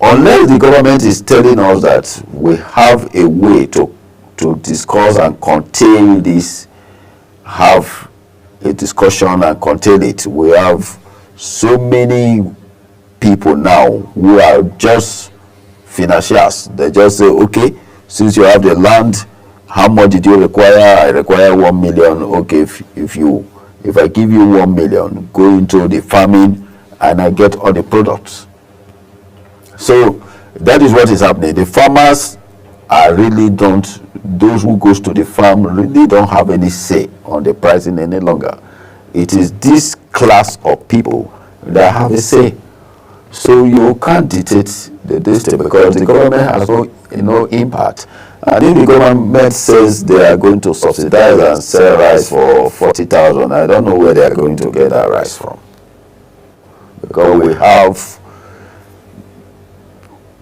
unless the government is telling us that we have a way to discuss and contain this, have a discussion and contain it. We have so many people now who are just financiers. They just say, okay, since you have the land, how much did you require? I require 1 million. Okay, if I give you 1 million, go into the farming and I get all the products. So that is what is happening. The farmers are really those who goes to the farm really don't have any say on the pricing any longer. It is this class of people that have a say. So you can't dictate the distance because the government has no impact. And if the government says they are going to subsidize and sell rice for 40,000, I don't know where they are going to get that rice from. Because we have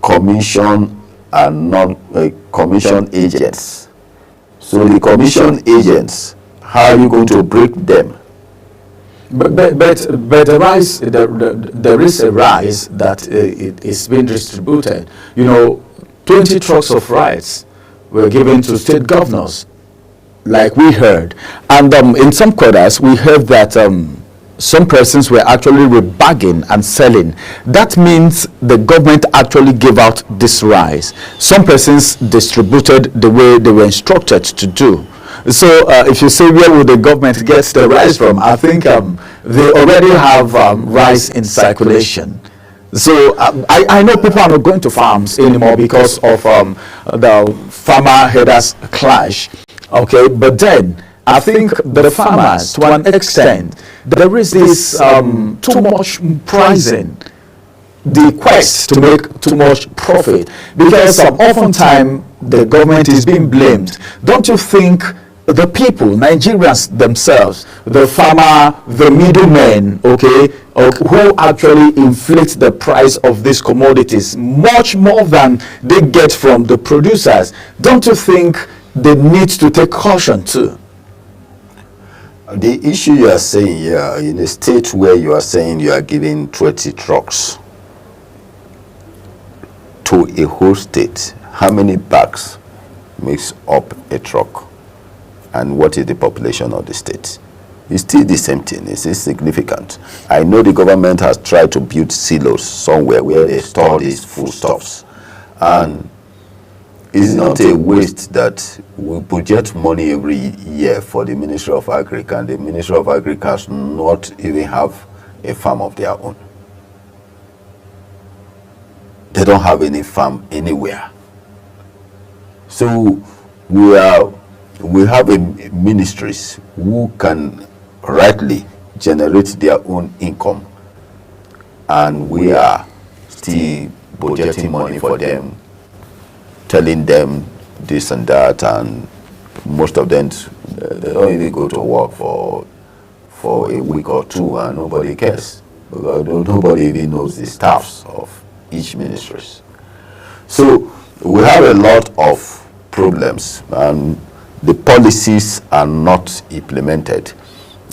commission and non-commission agents. So the commission agents, how are you going to break them? But the rice, there is a rice that it is being distributed. 20 trucks of rice were given to state governors, like we heard. And in some quarters, we heard that some persons were actually rebagging and selling. That means the government actually gave out this rice. Some persons distributed the way they were instructed to do. So if you say where would the government get the rice from, I think they already have rice in circulation. So I know people are not going to farms anymore because of the farmer-herders clash. Okay, but then I think the farmers, to an extent, there is this too much pricing, the quest to make too much profit, because oftentimes the government is being blamed. Don't you think the people, Nigerians themselves, the farmer, the middlemen, okay, who actually inflate the price of these commodities much more than they get from the producers, don't you think they need to take caution too? The issue you are saying here, in a state where you are saying you are giving 20 trucks to a whole state, how many bags makes up a truck? And what is the population of the state? It's still the same thing. It's insignificant. I know the government has tried to build silos somewhere where they store these foodstuffs. And it's not a waste that we budget money every year for the Ministry of Agriculture, and the Ministry of Agriculture does not even have a farm of their own. They don't have any farm anywhere. So we have ministries who can rightly generate their own income, and we are still budgeting money for them, telling them this and that, and most of them they don't even go to work for a week or two, and nobody cares because nobody even knows the staffs of each ministries. So we have a lot of problems, and the policies are not implemented.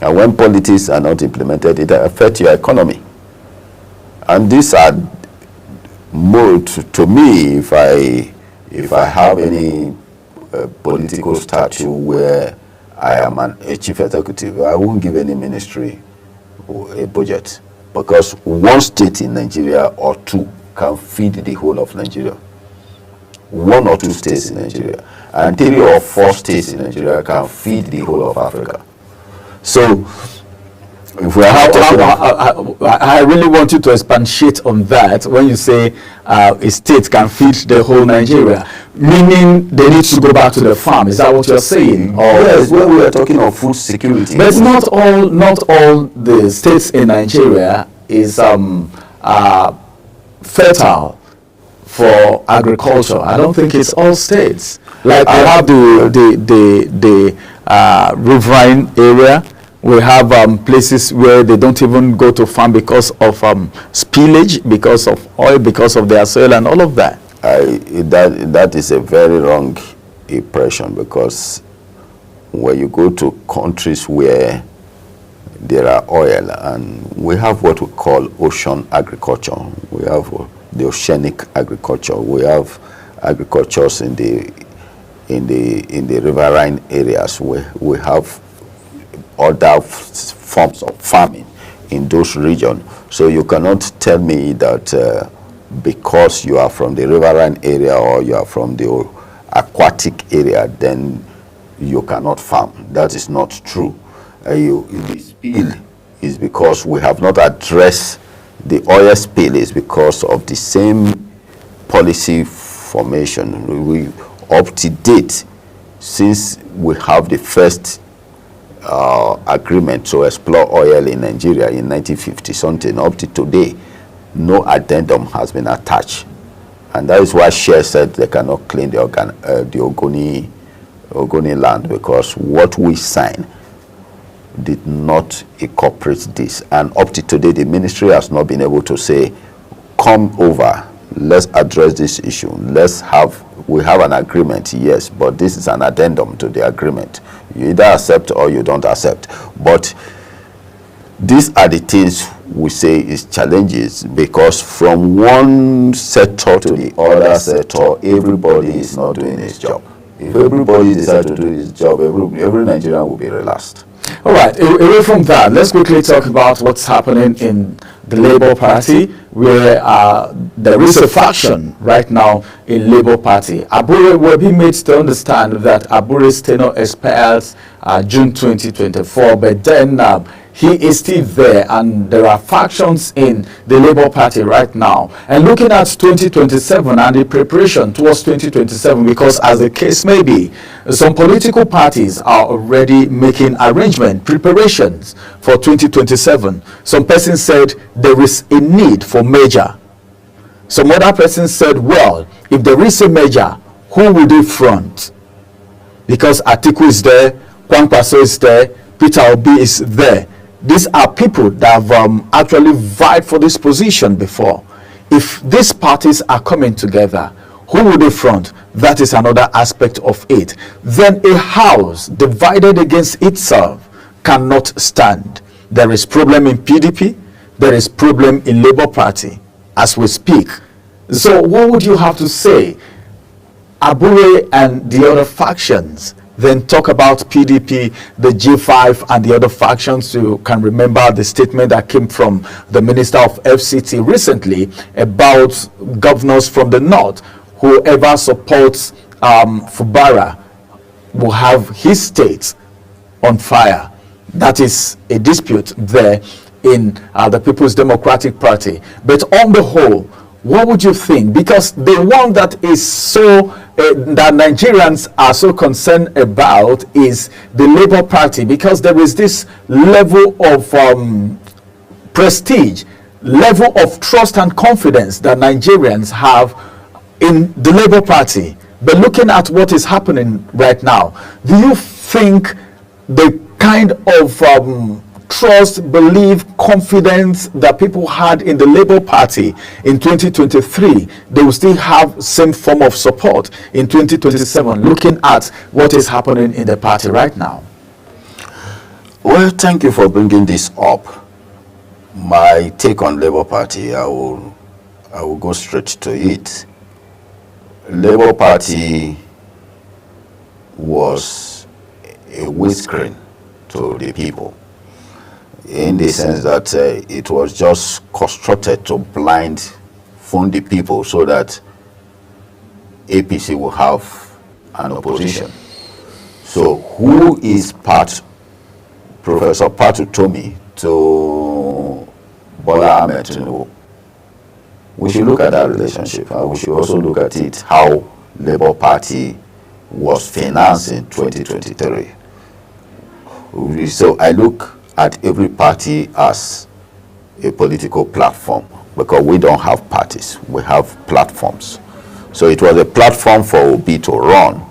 And when policies are not implemented, it affects your economy. And these are more, to me, if I have any political statue where I am a chief executive, I won't give any ministry a budget, because one state in Nigeria or two can feed the whole of Nigeria. 1 or 2 states in Nigeria and 3 or 4 states in Nigeria can feed the whole of Africa. So if we are I really want you to expatiate on that. When you say a state can feed the whole Nigeria, meaning they need to go back to the farm. Is that what you're saying? Or yes, when we are talking of food security. But not all the states in Nigeria is fertile for agriculture. I don't think it's all states. Like we have the riverine area. We have places where they don't even go to farm because of spillage, because of oil, because of their soil and all of that. That is a very wrong impression, because when you go to countries where there are oil, and we have what we call ocean agriculture. We have the oceanic agriculture. We have agricultures in the riverine areas. We have other forms of farming in those regions. So you cannot tell me that because you are from the riverine area or you are from the aquatic area, then you cannot farm. That is not true. The spill is because we have not addressed the oil spill, is because of the same policy formation. We up to date, since we have the first agreement to explore oil in Nigeria in 1950 something, up to today, no addendum has been attached, and that is why Shell said they cannot claim the Ogoni land, because what we signed did not incorporate this. And up to today, the ministry has not been able to say, come over, let's address this issue, we have an agreement, yes, but this is an addendum to the agreement. You either accept or you don't accept. But these are the things we say is challenges, because from one sector to the other sector, everybody is not doing his job. If everybody decides to do his job, every Nigerian will be relaxed. All right, away from that, let's quickly talk about what's happening in the Labour Party, where there is a faction right now in Labour Party. Abure will be made to understand that Abure's tenure expires June 2024, but then he is still there, and there are factions in the Labour Party right now. And looking at 2027 and the preparation towards 2027, because as the case may be, some political parties are already making preparations for 2027. Some persons said there is a need for merger. Some other persons said, well, if there is a merger, who will they front? Because Atiku is there, Kwankwaso is there, Peter Obi is there. These are people that have actually vied for this position before. If these parties are coming together, who will they front? That is another aspect of it. Then a house divided against itself cannot stand. There is problem in PDP, there is problem in Labour Party as we speak. So what would you have to say? Abure and the other factions, then talk about PDP, the G5 and the other factions. You can remember the statement that came from the Minister of FCT recently about governors from the north. Whoever supports Fubara will have his state on fire. That is a dispute there in the People's Democratic Party. But on the whole, what would you think? Because the one that is so that Nigerians are so concerned about is the Labour Party, because there is this level of prestige, level of trust and confidence that Nigerians have in the Labour Party. But looking at what is happening right now, do you think the kind of trust, belief, confidence that people had in the Labour Party in 2023, they will still have same form of support in 2027, looking at what is happening in the party right now? Well, thank you for bringing this up. My take on Labour Party, I will go straight to it. Labour Party was a windscreen to the people, in the sense that it was just constructed to blindfold the people so that APC will have an opposition. So who is Professor Patutomi to Bola Ahmed Tinubu? We should look at that relationship, and we should also look at it how Labour Party was financed in 2023. So I look at every party as a political platform, because we don't have parties, we have platforms. So it was a platform for Obi to run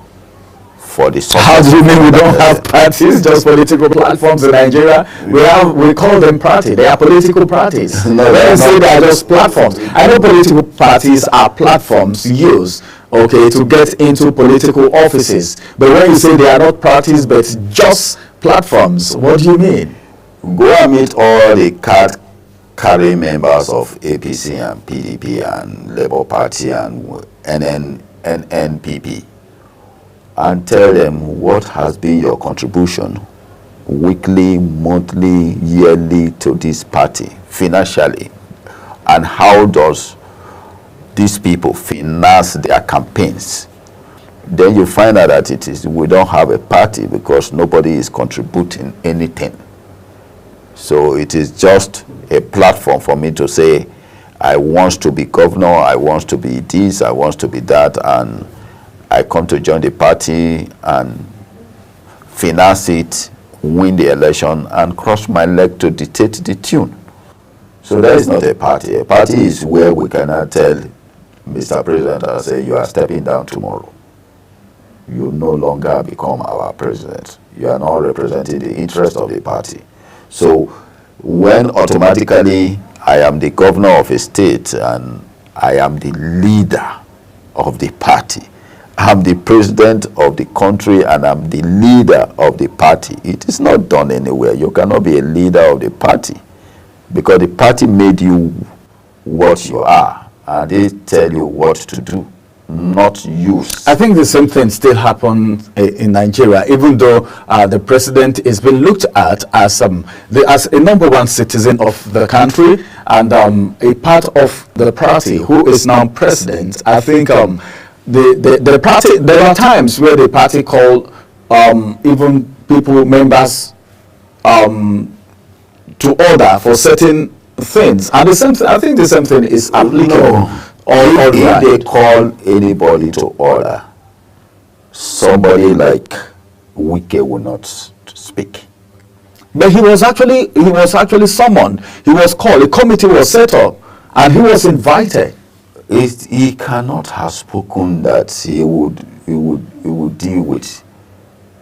for the... How do you mean we don't have parties, just political platforms in Nigeria? We call them parties. They are political parties. No, they say they are just platforms. I know political parties are platforms used, okay, to get into political offices. But when you say they are not parties but just platforms, what do you mean? Go and meet all the card carry members of APC and PDP and Labour Party and NNPP and tell them what has been your contribution weekly, monthly, yearly to this party financially, and how does these people finance their campaigns. Then you find out that we don't have a party because nobody is contributing anything. So it is just a platform for me to say, I want to be governor, I want to be this, I want to be that, and I come to join the party and finance it, win the election, and cross my leg to dictate the tune. So that is not a party. A party is where we cannot tell Mr. President and say, you are stepping down tomorrow. You no longer become our president. You are not representing the interest of the party. So when automatically I am the governor of a state and I am the leader of the party, I'm the president of the country and I'm the leader of the party, it is not done anywhere. You cannot be a leader of the party because the party made you what you are and they tell you what to do, not use. I think the same thing still happens in Nigeria, even though the president is being looked at as a number one citizen of the country and a part of the party who is now president. I think the party, there are times where the party call even people, members to order for certain things, and the same thing, I think the same thing is applicable. If they call anybody to order, somebody like Wike will not speak. But he was actually summoned. He was called. A committee was set up, and he was invited. He cannot have spoken that he would deal with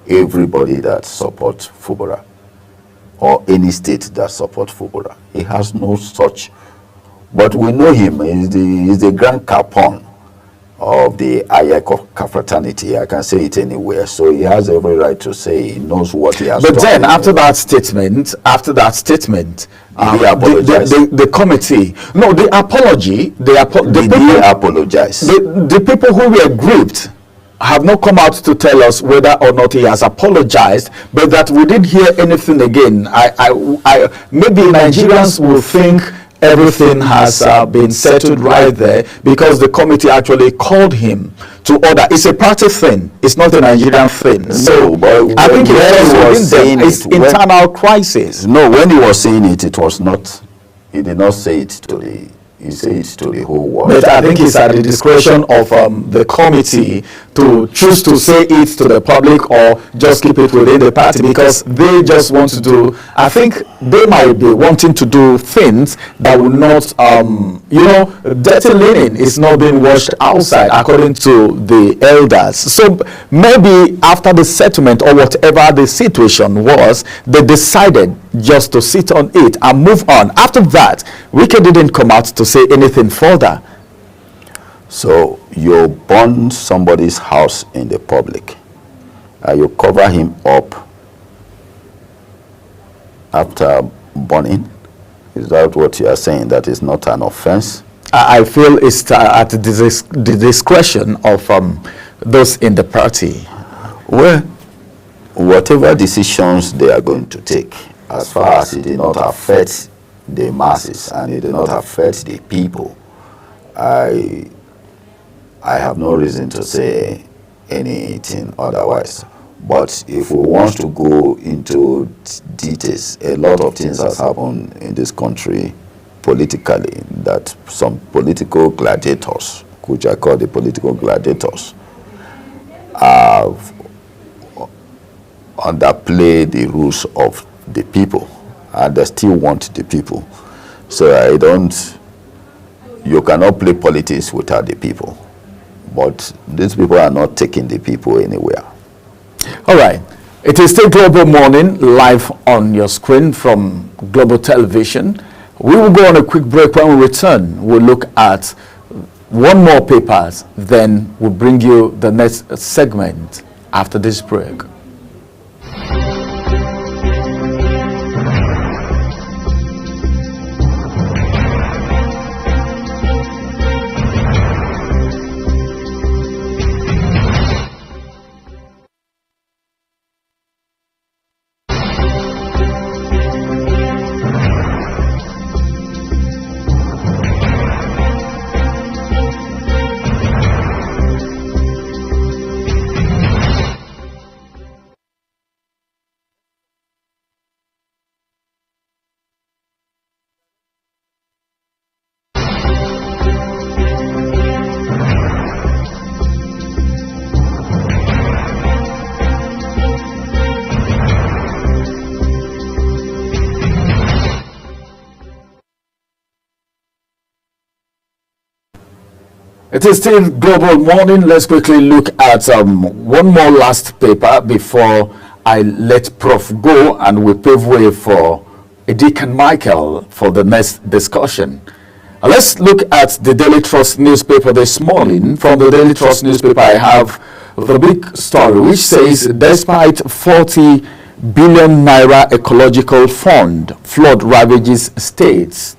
everybody that supports Fubara or any state that supports Fubara. He has no such. But we know him. He's the grand capon of the Ayako fraternity. I can say it anywhere. So he has every right to say he knows what he has done. But then after that statement, the committee, no, the apology, they apologize. The people who were grieved have not come out to tell us whether or not he has apologized, but that we didn't hear anything again. Maybe Nigerians will think everything has been settled right there because the committee actually called him to order. It's a party thing. It's not a Nigerian thing. So I think it's internal crisis. No, when he was saying it, it was not. He did not say it to the. He said it to the whole world. But I think it's at the discretion of the committee to choose to say it to the public or just keep it within the party because they just want to do. I think they might be wanting to do things that will not, dirty linen is not being washed outside according to the elders. So maybe after the settlement or whatever the situation was, they decided just to sit on it and move on. After that, Wike didn't come out to say anything further. So you burn somebody's house in the public, you cover him up after burning. Is that what you are saying? That is not an offense? I feel it's at the discretion of those in the party. Well, whatever decisions they are going to take, as far as it did not affect the masses and it did not affect the people, I have no reason to say anything otherwise. But if we want to go into details, a lot of things has happened in this country politically that some political gladiators, which I call the political gladiators, have underplayed the rules of the people, and they still want the people. So you cannot play politics without the people. But these people are not taking the people anywhere. All right. It is still Global Morning, live on your screen from Global Television. We will go on a quick break. When we return, we'll look at one more papers, then we'll bring you the next segment after this break. It is still Global Morning. Let's quickly look at one more last paper before I let Prof go, and we pave way for Deacon Michael for the next discussion. Let's look at the Daily Trust newspaper this morning. From the Daily Trust newspaper, I have the big story which says, despite 40 billion naira ecological fund, flood ravages states.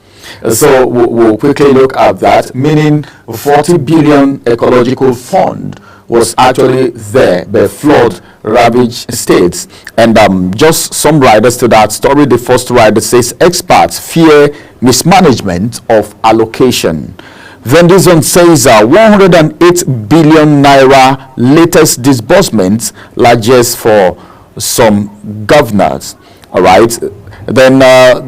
So we'll quickly look at that, meaning 40 billion ecological fund was actually there, the flood ravaged states. And just some riders to that story. The first rider says experts fear mismanagement of allocation. Then this one says 108 billion naira latest disbursements, largest for some governors. All right. Then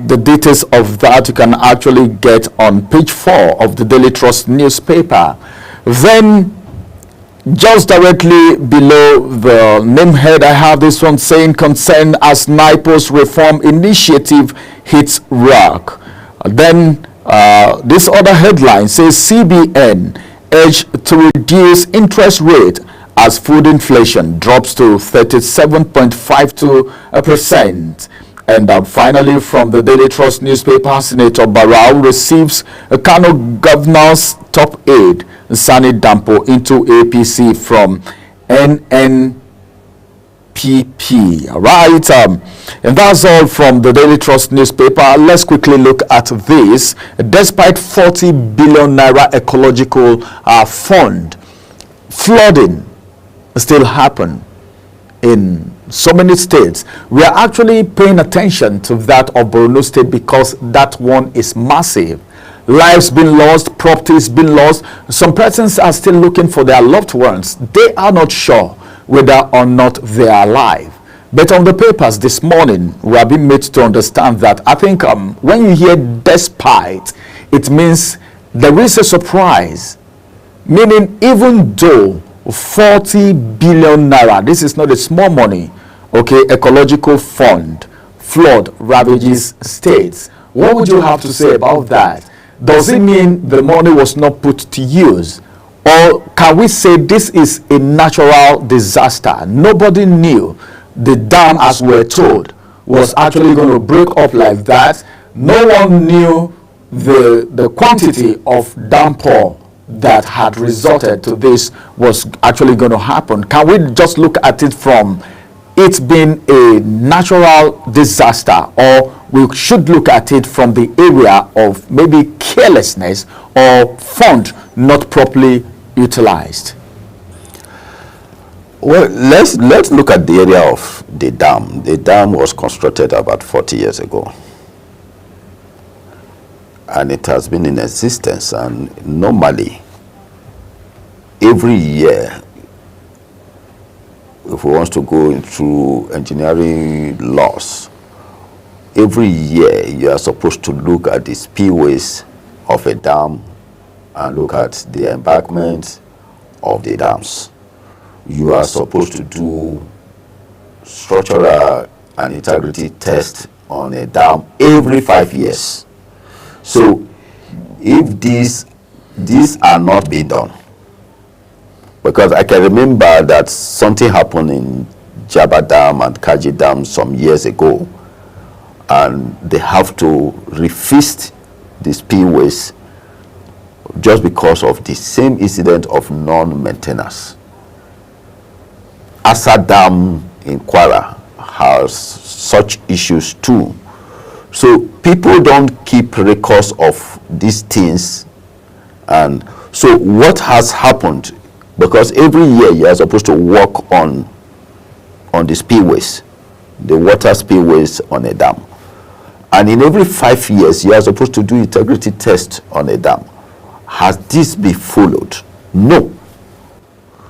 the details of that you can actually get on page 4 of the Daily Trust newspaper. Then just directly below the name head, I have this one saying, concern as NIPO's reform initiative hits rock. Then this other headline says, CBN urged to reduce interest rate as food inflation drops to 37.52%. And finally, from the Daily Trust newspaper, Senator Barrow receives a Kano governor's top aide, Sani Dampo, into APC from NNPP. All right. And that's all from the Daily Trust newspaper. Let's quickly look at this. Despite 40 billion naira ecological fund, flooding still happen in so many states. We are actually paying attention to that of Borno State because that one is massive. Lives been lost, properties been lost. Some persons are still looking for their loved ones. They are not sure whether or not they are alive. But on the papers this morning, we have been made to understand that I think when you hear despite, it means there is a surprise. Meaning even though 40 billion naira, this is not a small money, okay, ecological fund, flood ravages states. What would you have to say about that? Does it mean the money was not put to use? Or can we say this is a natural disaster? Nobody knew the dam, as we're told, was actually going to break up like that. No one knew the quantity of downpour that had resulted to this was actually going to happen. Can we just look at it from it being a natural disaster, or we should look at it from the area of maybe carelessness or fund not properly utilized? Well, let's look at the area of the dam. The dam was constructed about 40 years ago. And it has been in existence, and normally every year, if we want to go into engineering laws, every year you are supposed to look at the spillways of a dam and look at the embankments of the dams. You are supposed to do structural and integrity test on a dam every 5 years. So if these are not being done, because I can remember that something happened in Jaba Dam and Kaji Dam some years ago, and they have to refist the spillways just because of the same incident of non-maintenance. Asa Dam in Kwara has such issues too. So people don't keep records of these things. And so what has happened, because every year you are supposed to work on the spillways, the water spillways on a dam. And in every 5 years you are supposed to do integrity test on a dam. Has this been followed? No.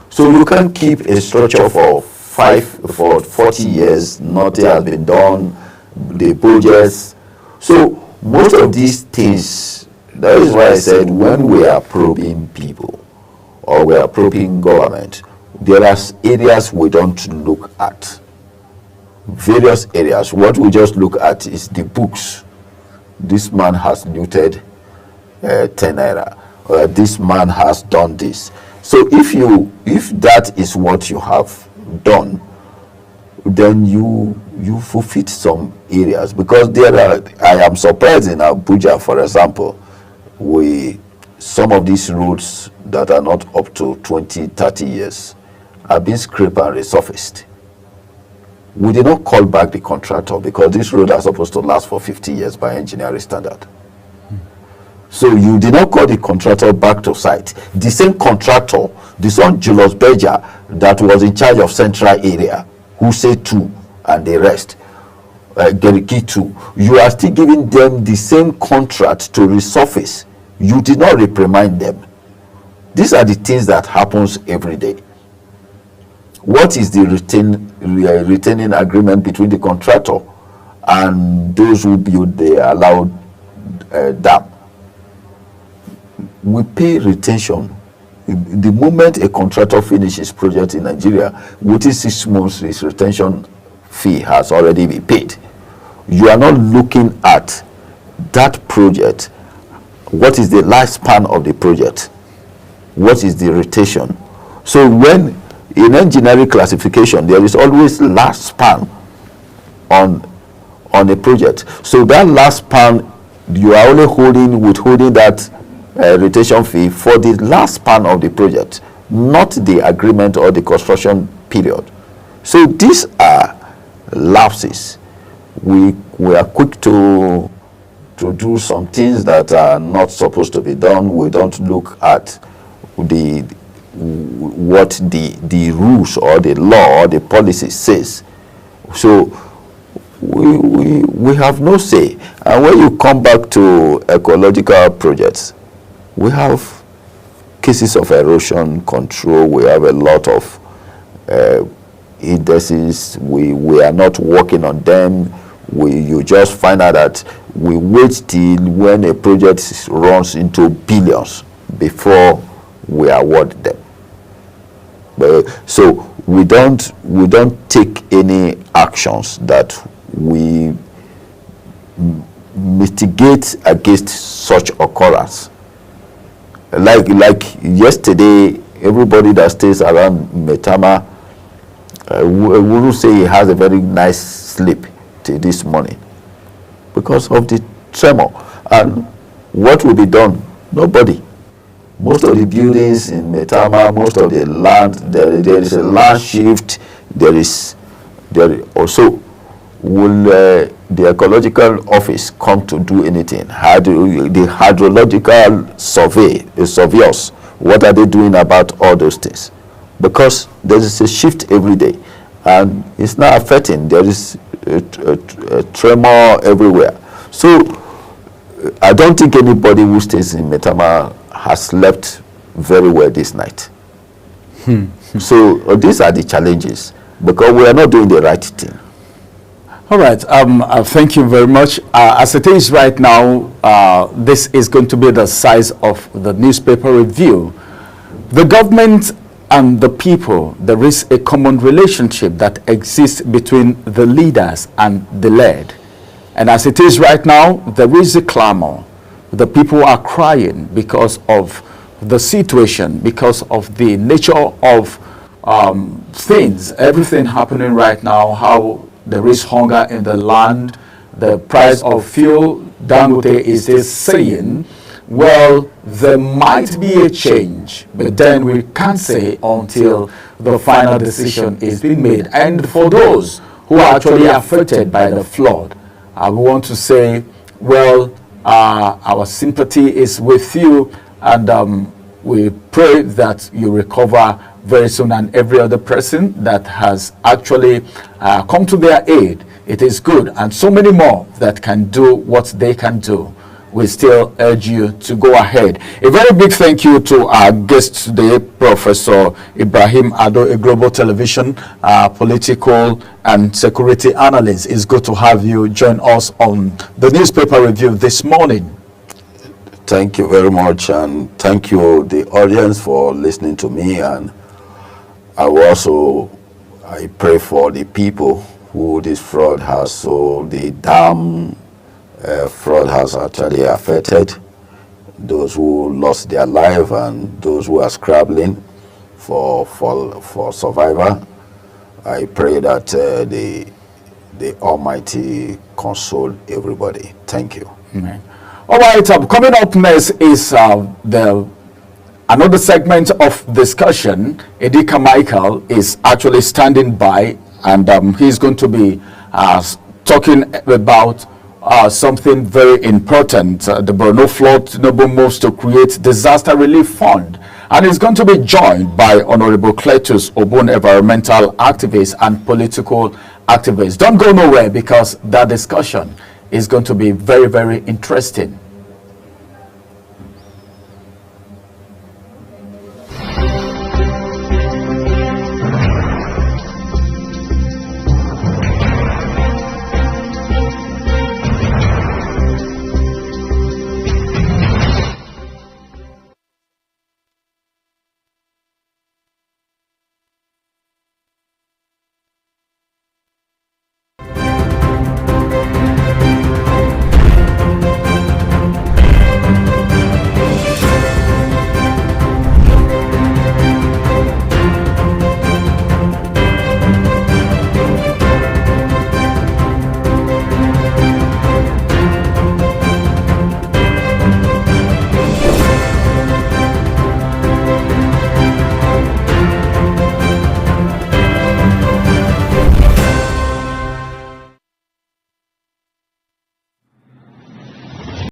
So you can't keep a structure for 40 years, nothing has been done, the budgets. So most of these things, that is why I said when we are probing people or we are probing government, there are areas we don't look at. Various areas. What we just look at is the books. This man has looted 10 naira. this man has done this. So if that is what you have done, then you forfeit some areas, because I am surprised in Abuja, for example, some of these roads that are not up to 20-30 years are being scraped and resurfaced. We did not call back the contractor, because this road are supposed to last for 50 years by engineering standard. So you did not call the contractor back to site. The same contractor, the son Julius Berger, that was in charge of central area, who said 2 and the rest, Geriki 2, you are still giving them the same contract to resurface. You did not reprimand them. These are the things that happens every day. What is the retaining agreement between the contractor and those who build the allowed dam? We pay retention. The moment a contractor finishes project in Nigeria, within 6 months his retention fee has already been paid. You are not looking at that project. What is the lifespan of the project? What is the retention? So when in engineering classification, there is always lifespan on a project. So that lifespan, you are only withholding that retention fee for the last span of the project, not the agreement or the construction period. So these are lapses. We are quick to do some things that are not supposed to be done. We don't look at what the rules or the law or the policy says. So we have no say. And when you come back to ecological projects, we have cases of erosion control. We have a lot of indices. We are not working on them. You just find out that we wait till when a project runs into billions before we award them. So we don't take any actions that we mitigate against such occurrence. Like yesterday, everybody that stays around Metama will say he has a very nice sleep till this morning because of the tremor. And what will be done? Nobody. Most of the buildings in Metama, most of the land, there is a land shift. There also will the ecological office come to do anything? The hydrological surveyors, what are they doing about all those things? Because there is a shift every day, and it's not affecting. There is a tremor everywhere. So I don't think anybody who stays in Metama has slept very well this night. So these are the challenges, because we are not doing the right thing. All right. Thank you very much. As it is right now, this is going to be the size of the newspaper review. The government and the people, there is a common relationship that exists between the leaders and the led. And as it is right now, there is a clamor. The people are crying because of the situation, because of the nature of things, everything happening right now, how there is hunger in the land, the price of fuel. Dangote is just saying, well, there might be a change, but then we can't say until the final decision is being made. And for those who are actually affected by the flood, I want to say, well, our sympathy is with you, and we pray that you recover very soon, and every other person that has actually come to their aid. It is good, and so many more that can do what they can do. We still urge you to go ahead. A very big thank you to our guest today, Professor Ibrahim Ado, a global television political and security analyst. It's good to have you join us on the newspaper review this morning. Thank you very much, and thank you, the audience, for listening to me. And I pray for the people who this fraud has, so the dam fraud has actually affected. those who lost their life and those who are scrabbling for survival. I pray that the Almighty console everybody. Thank you. Amen. All right, coming up next is another segment of discussion. Edika Michael is actually standing by, and he's going to be talking about something very important. The Borno flood noble moves to create disaster relief fund, and he's going to be joined by Honorable Cletus Obun, environmental activist and political activist. Don't go nowhere, because that discussion is going to be very, very interesting.